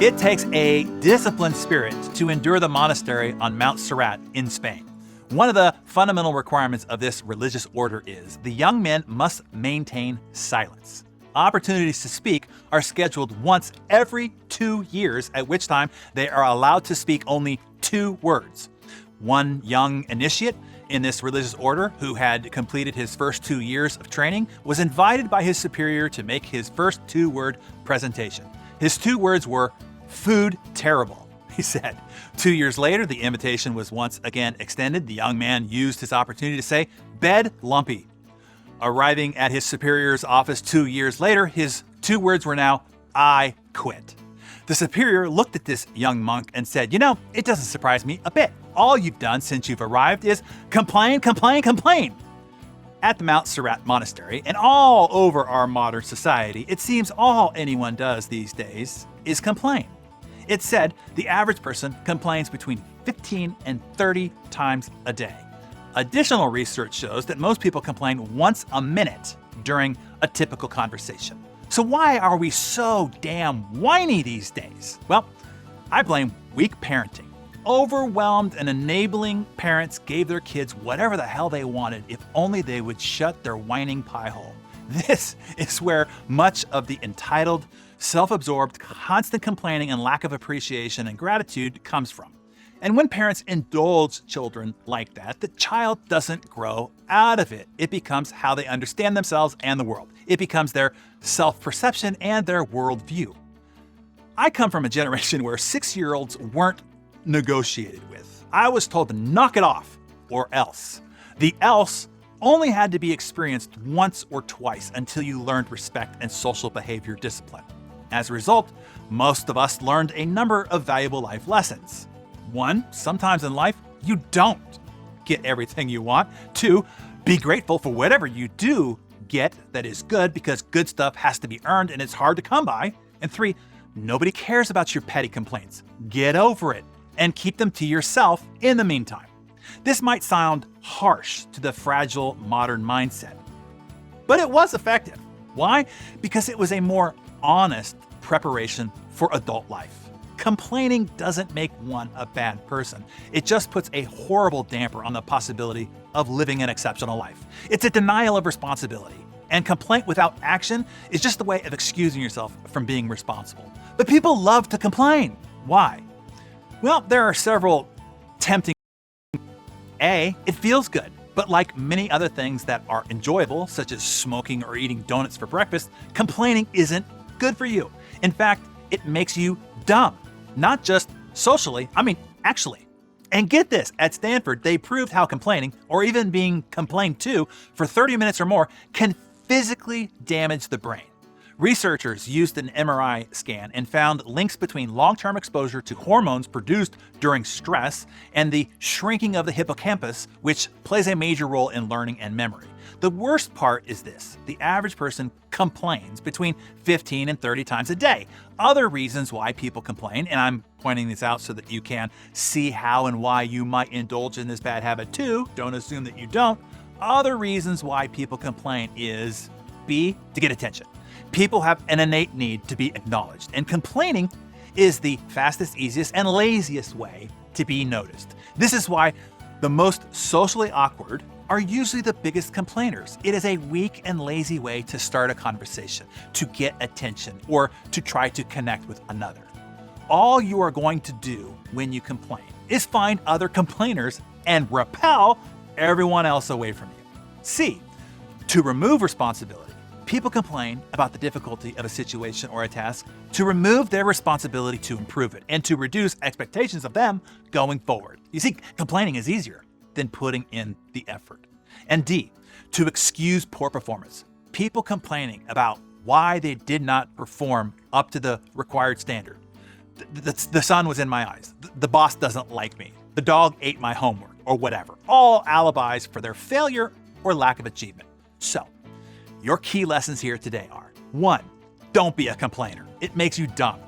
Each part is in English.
It takes a disciplined spirit to endure the monastery on Mount Serrat in Spain. One of the fundamental requirements of this religious order is the young men must maintain silence. Opportunities to speak are scheduled once every 2 years, at which time they are allowed to speak only 2 words. One young initiate in this religious order, who had completed his first 2 years of training, was invited by his superior to make his first 2-word presentation. His 2 words were, "Food terrible," he said. 2 years later, the invitation was once again extended. The young man used his opportunity to say, "Bed lumpy." Arriving at his superior's office 2 years later, his 2 words were now, "I quit." The superior looked at this young monk and said, "You know, it doesn't surprise me a bit. All you've done since you've arrived is complain, complain, complain." At the Mount Serrat Monastery and all over our modern society, it seems all anyone does these days is complain. It's said the average person complains between 15 and 30 times a day. Additional research shows that most people complain once a minute during a typical conversation. So why are we so damn whiny these days? Well, I blame weak parenting. Overwhelmed and enabling parents gave their kids whatever the hell they wanted if only they would shut their whining pie hole. This is where much of the entitled, self-absorbed, constant complaining and lack of appreciation and gratitude comes from. And when parents indulge children like that, the child doesn't grow out of it. It becomes how they understand themselves and the world. It becomes their self-perception and their worldview. I come from a generation where 6-year-olds weren't negotiated with. I was told to knock it off or else. The else only had to be experienced once or twice until you learned respect and social behavior discipline. As a result, most of us learned a number of valuable life lessons. 1, sometimes in life, you don't get everything you want. 2, be grateful for whatever you do get that is good, because good stuff has to be earned and it's hard to come by. And 3, nobody cares about your petty complaints. Get over it and keep them to yourself in the meantime. This might sound harsh to the fragile modern mindset, but it was effective. Why? Because it was a more honest preparation for adult life. Complaining doesn't make one a bad person. It just puts a horrible damper on the possibility of living an exceptional life. It's a denial of responsibility. And complaint without action is just a way of excusing yourself from being responsible. But people love to complain. Why? Well, there are several tempting. A, it feels good. But like many other things that are enjoyable, such as smoking or eating donuts for breakfast, complaining isn't good for you. In fact, it makes you dumb. Not just socially, actually. And get this, at Stanford, they proved how complaining, or even being complained to for 30 minutes or more, can physically damage the brain. Researchers used an MRI scan and found links between long-term exposure to hormones produced during stress and the shrinking of the hippocampus, which plays a major role in learning and memory. The worst part is this: the average person complains between 15 and 30 times a day. Other reasons why people complain, and I'm pointing this out so that you can see how and why you might indulge in this bad habit too. Don't assume that you don't. Other reasons why people complain is B, to get attention. People have an innate need to be acknowledged, and complaining is the fastest, easiest, and laziest way to be noticed. This is why the most socially awkward are usually the biggest complainers. It is a weak and lazy way to start a conversation, to get attention, or to try to connect with another. All you are going to do when you complain is find other complainers and repel everyone else away from you. C, to remove responsibility. People complain about the difficulty of a situation or a task to remove their responsibility to improve it and to reduce expectations of them going forward. You see, complaining is easier than putting in the effort. And D, to excuse poor performance. People complaining about why they did not perform up to the required standard. The sun was in my eyes. The boss doesn't like me. The dog ate my homework, or whatever. All alibis for their failure or lack of achievement. So, your key lessons here today are: 1, don't be a complainer. It makes you dumb.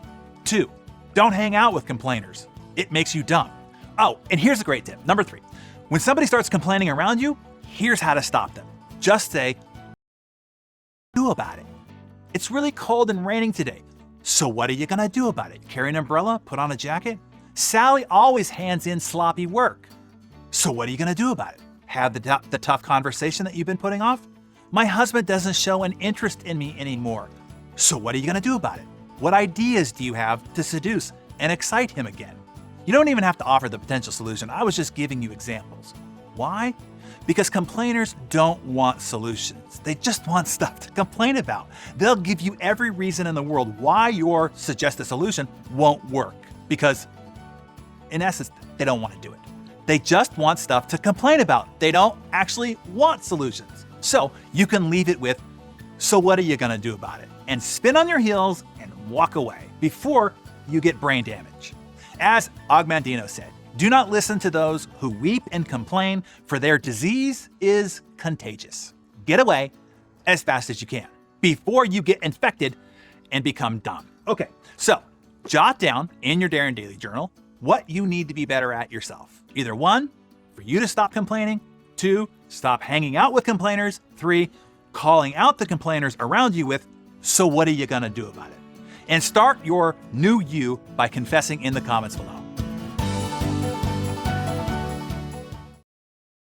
2, don't hang out with complainers. It makes you dumb. Oh, and here's a great tip. Number 3, when somebody starts complaining around you, here's how to stop them. Just say, "Do about it. It's really cold and raining today. So what are you gonna do about it? Carry an umbrella? Put on a jacket? Sally always hands in sloppy work. So what are you gonna do about it? Have the tough conversation that you've been putting off? My husband doesn't show an interest in me anymore. So what are you gonna do about it? What ideas do you have to seduce and excite him again? You don't even have to offer the potential solution. I was just giving you examples. Why? Because complainers don't want solutions. They just want stuff to complain about. They'll give you every reason in the world why your suggested solution won't work. Because in essence, they don't want to do it. They just want stuff to complain about. They don't actually want solutions. So you can leave it with, so what are you gonna do about it? And spin on your heels and walk away before you get brain damage. As Augmandino said, do not listen to those who weep and complain, for their disease is contagious. Get away as fast as you can before you get infected and become dumb. Okay, so jot down in your Darren Daily Journal what you need to be better at yourself. Either 1, for you to stop complaining, 2, stop hanging out with complainers, 3, calling out the complainers around you with, so what are you gonna do about it? And start your new you by confessing in the comments below.